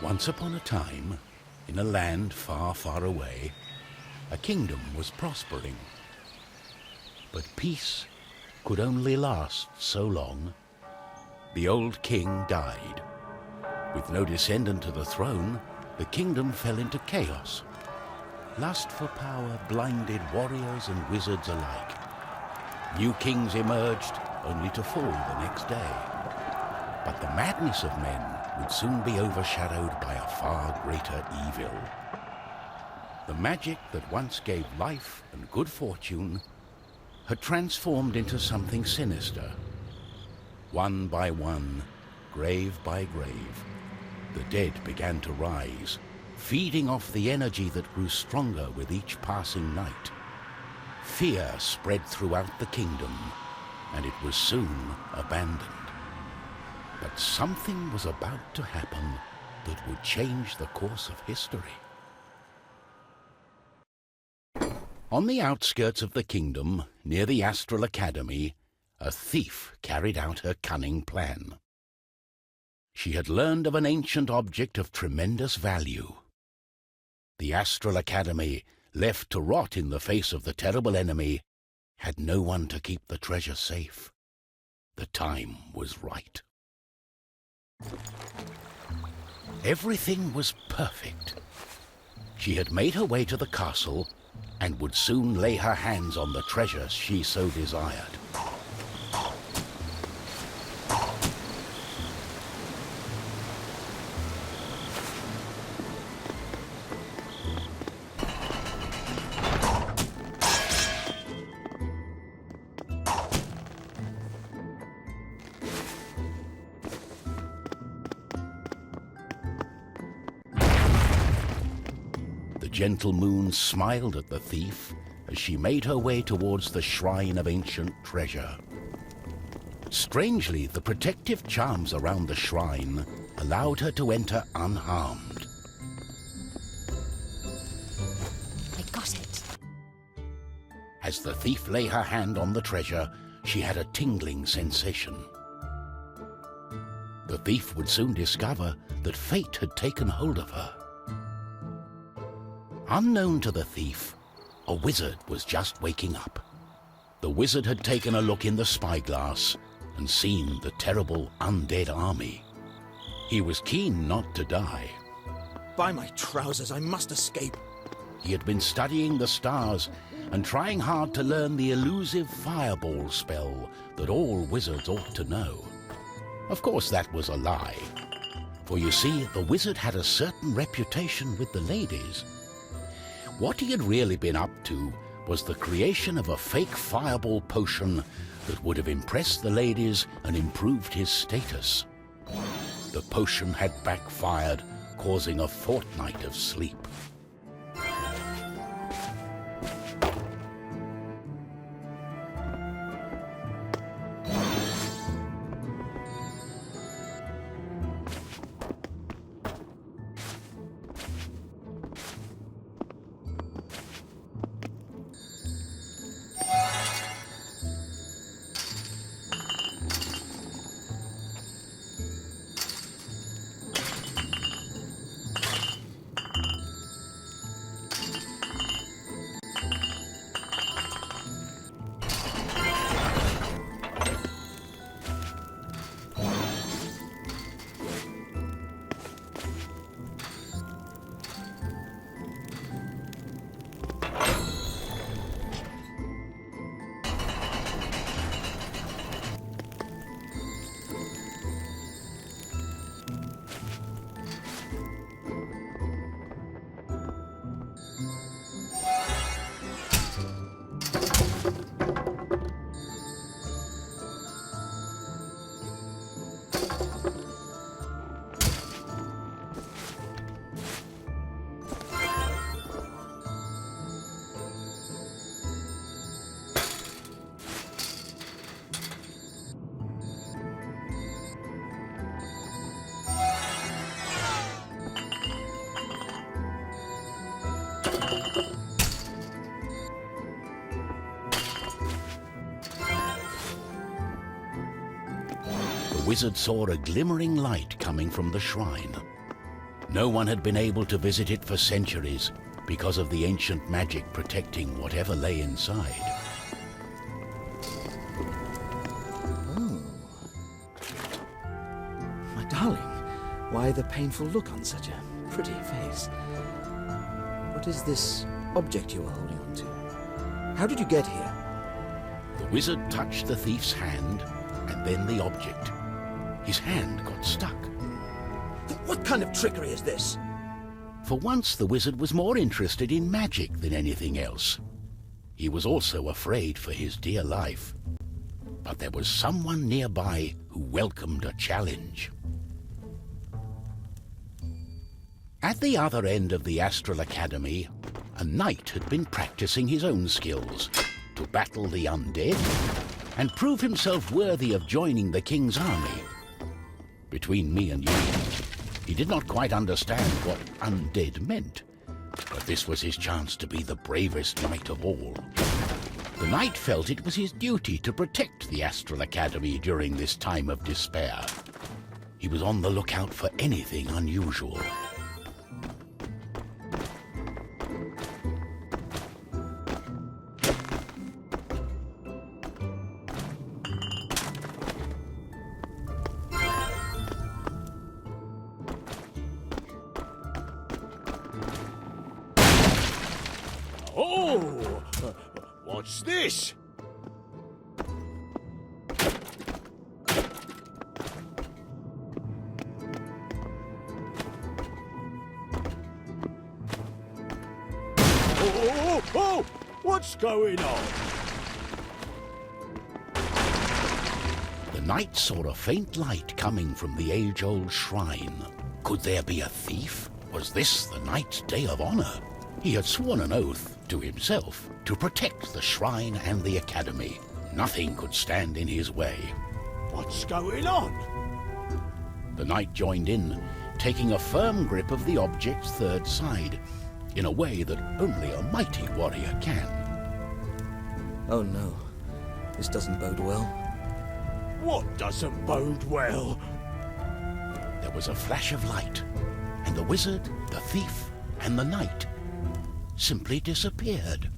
Once upon a time, in a land far, far away, a kingdom was prospering. But peace could only last so long. The old king died. With no descendant to the throne, the kingdom fell into chaos. Lust for power blinded warriors and wizards alike. New kings emerged, only to fall the next day. But the madness of men would soon be overshadowed by a far greater evil. The magic that once gave life and good fortune had transformed into something sinister. One by one, grave by grave, the dead began to rise, feeding off the energy that grew stronger with each passing night. Fear spread throughout the kingdom, and it was soon abandoned. But something was about to happen that would change the course of history. On the outskirts of the kingdom, near the Astral Academy, a thief carried out her cunning plan. She had learned of an ancient object of tremendous value. The Astral Academy, left to rot in the face of the terrible enemy, had no one to keep the treasure safe. The time was right. Everything was perfect. She had made her way to the castle and would soon lay her hands on the treasure she so desired. The gentle moon smiled at the thief as she made her way towards the shrine of ancient treasure. Strangely, the protective charms around the shrine allowed her to enter unharmed. I got it. As the thief lay her hand on the treasure, she had a tingling sensation. The thief would soon discover that fate had taken hold of her. Unknown to the thief, a wizard was just waking up. The wizard had taken a look in the spyglass and seen the terrible undead army. He was keen not to die. By my trousers, I must escape. He had been studying the stars and trying hard to learn the elusive fireball spell that all wizards ought to know. Of course, that was a lie. For you see, the wizard had a certain reputation with the ladies. What he had really been up to was the creation of a fake fireball potion that would have impressed the ladies and improved his status. The potion had backfired, causing a fortnight of sleep. The wizard saw a glimmering light coming from the shrine. No one had been able to visit it for centuries because of the ancient magic protecting whatever lay inside. Oh. My darling, why the painful look on such a pretty face? What is this object you are holding on to? How did you get here? The wizard touched the thief's hand, and then the object. His hand got stuck. What kind of trickery is this? For once, the wizard was more interested in magic than anything else. He was also afraid for his dear life. But there was someone nearby who welcomed a challenge. At the other end of the Astral Academy, a knight had been practicing his own skills to battle the undead and prove himself worthy of joining the king's army. Between me and you, he did not quite understand what undead meant, but this was his chance to be the bravest knight of all. The knight felt it was his duty to protect the Astral Academy during this time of despair. He was on the lookout for anything unusual. Oh! What's this? Oh! What's going on? The knight saw a faint light coming from the age-old shrine. Could there be a thief? Was this the knight's day of honor? He had sworn an oath to himself to protect the shrine and the academy. Nothing could stand in his way. What's going on? The knight joined in, taking a firm grip of the object's third side, in a way that only a mighty warrior can. Oh no, this doesn't bode well. What doesn't bode well? There was a flash of light, and the wizard, the thief, and the knight simply disappeared.